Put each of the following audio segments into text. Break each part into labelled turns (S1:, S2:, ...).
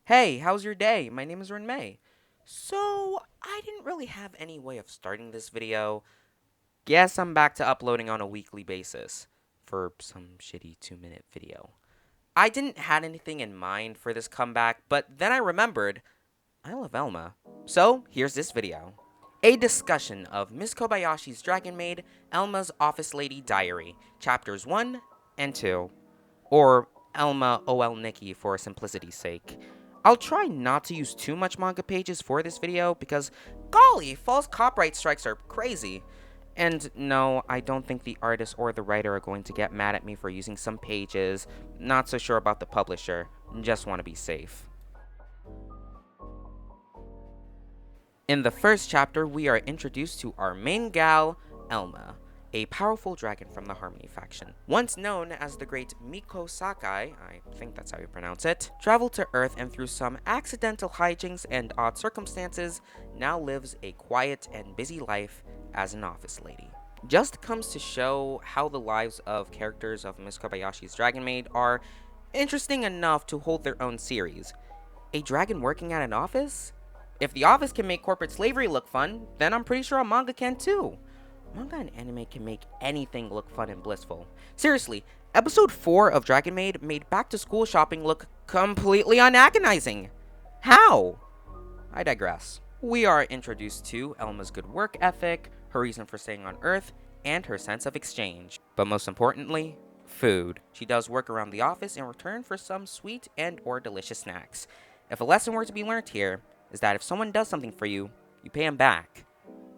S1: Hey, how's your day? My name is May. So, I didn't really have any way of starting this video. Guess I'm back to uploading on a weekly basis for some shitty 2-minute video. I didn't had anything in mind for this comeback, but then I remembered I love Elma. So, here's this video. A discussion of Miss Kobayashi's Dragon Maid, Elma's Office Lady Diary, chapters 1 and 2, or Elma OL Nikki for simplicity's sake. I'll try not to use too much manga pages for this video because, golly, false copyright strikes are crazy. And no, I don't think the artist or the writer are going to get mad at me for using some pages. Not so sure about the publisher. Just want to be safe. In the first chapter, we are introduced to our main gal, Elma, a powerful dragon from the Harmony faction. Once known as the great Miko Sakai, I think that's how you pronounce it, traveled to Earth and through some accidental hijinks and odd circumstances, now lives a quiet and busy life as an office lady. Just comes to show how the lives of characters of Miss Kobayashi's Dragon Maid are interesting enough to hold their own series. A dragon working at an office? If the office can make corporate slavery look fun, then I'm pretty sure a manga can too. Manga and anime can make anything look fun and blissful. Seriously, episode 4 of Dragon Maid made back to school shopping look completely unagonizing. How? I digress. We are introduced to Elma's good work ethic, her reason for staying on Earth, and her sense of exchange. But most importantly, food. She does work around the office in return for some sweet and or delicious snacks. If a lesson were to be learned here, is that if someone does something for you, you pay them back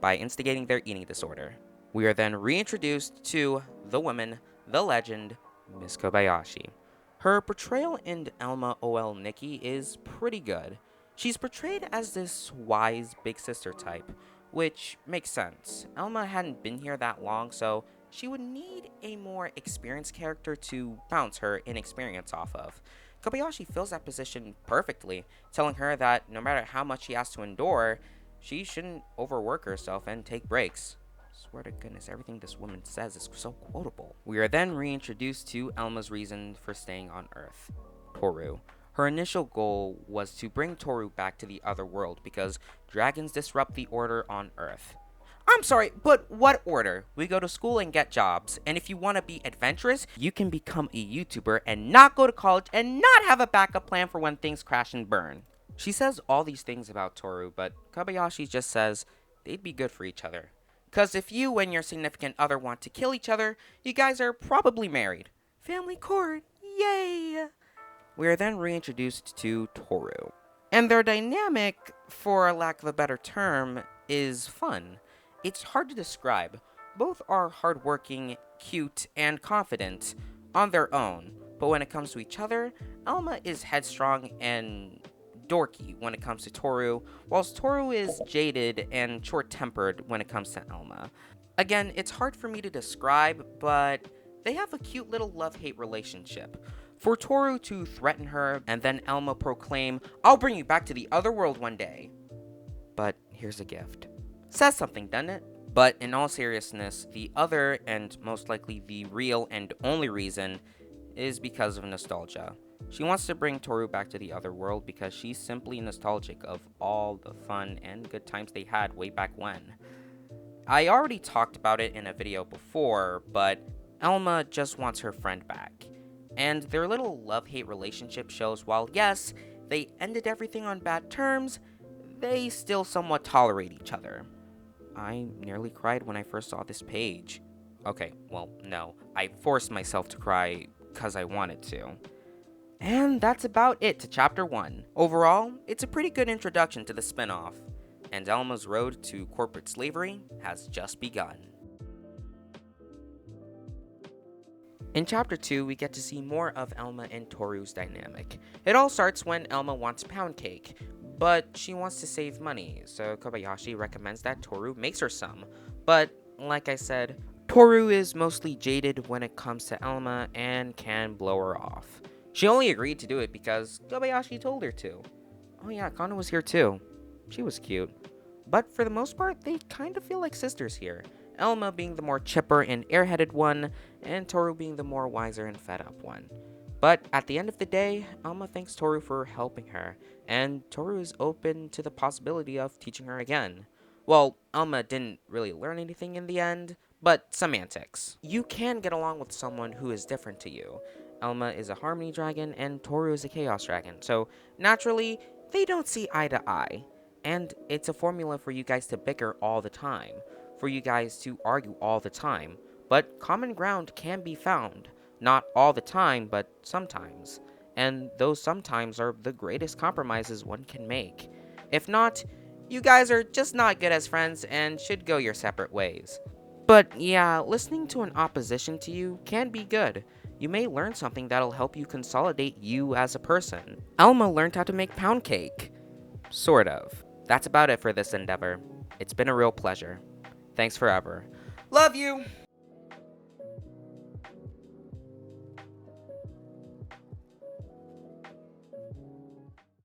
S1: by instigating their eating disorder. We are then reintroduced to the woman, the legend, Miss Kobayashi. Her portrayal in Elma OL Nikki is pretty good. She's portrayed as this wise big sister type, which makes sense. Elma hadn't been here that long, so she would need a more experienced character to bounce her inexperience off of. Kobayashi fills that position perfectly, telling her that no matter how much she has to endure, she shouldn't overwork herself and take breaks. Swear to goodness, everything this woman says is so quotable. We are then reintroduced to Elma's reason for staying on Earth, Toru. Her initial goal was to bring Toru back to the other world because dragons disrupt the order on Earth. I'm sorry, but what order? We go to school and get jobs, and if you want to be adventurous, you can become a YouTuber and not go to college and not have a backup plan for when things crash and burn. She says all these things about Toru, but Kobayashi just says they'd be good for each other. Cause if you and your significant other want to kill each other, you guys are probably married. Family court, yay! We are then reintroduced to Toru. And their dynamic, for lack of a better term, is fun. It's hard to describe. Both are hardworking, cute, and confident on their own. But when it comes to each other, Elma is headstrong and dorky when it comes to Toru, whilst Toru is jaded and short-tempered when it comes to Elma. Again, it's hard for me to describe, but they have a cute little love-hate relationship. For Toru to threaten her and then Elma proclaim, "I'll bring you back to the other world one day." But here's a gift. Says something, doesn't it? But in all seriousness, the other and most likely the real and only reason is because of nostalgia. She wants to bring Toru back to the other world because she's simply nostalgic of all the fun and good times they had way back when. I already talked about it in a video before, but Elma just wants her friend back. And their little love-hate relationship shows while yes, they ended everything on bad terms, they still somewhat tolerate each other. I nearly cried when I first saw this page. Okay, well, no, I forced myself to cry because I wanted to. And that's about it to chapter 1. Overall, it's a pretty good introduction to the spin-off, and Elma's road to corporate slavery has just begun. In chapter 2, we get to see more of Elma and Toru's dynamic. It all starts when Elma wants pound cake, but she wants to save money, so Kobayashi recommends that Toru makes her some. But, like I said, Toru is mostly jaded when it comes to Elma and can blow her off. She only agreed to do it because Kobayashi told her to. Oh yeah, Kana was here too. She was cute. But for the most part, they kind of feel like sisters here. Elma being the more chipper and airheaded one, and Toru being the more wiser and fed up one. But at the end of the day, Elma thanks Toru for helping her, and Toru is open to the possibility of teaching her again. Well, Elma didn't really learn anything in the end, but semantics. You can get along with someone who is different to you. Elma is a harmony dragon, and Toru is a chaos dragon, so naturally, they don't see eye to eye. And it's a formula for you guys to bicker all the time, for you guys to argue all the time. But common ground can be found. Not all the time, but sometimes. And those sometimes are the greatest compromises one can make. If not, you guys are just not good as friends and should go your separate ways. But yeah, listening to an opposition to you can be good. You may learn something that'll help you consolidate you as a person. Elma learned how to make pound cake. Sort of. That's about it for this endeavor. It's been a real pleasure. Thanks forever. Love you!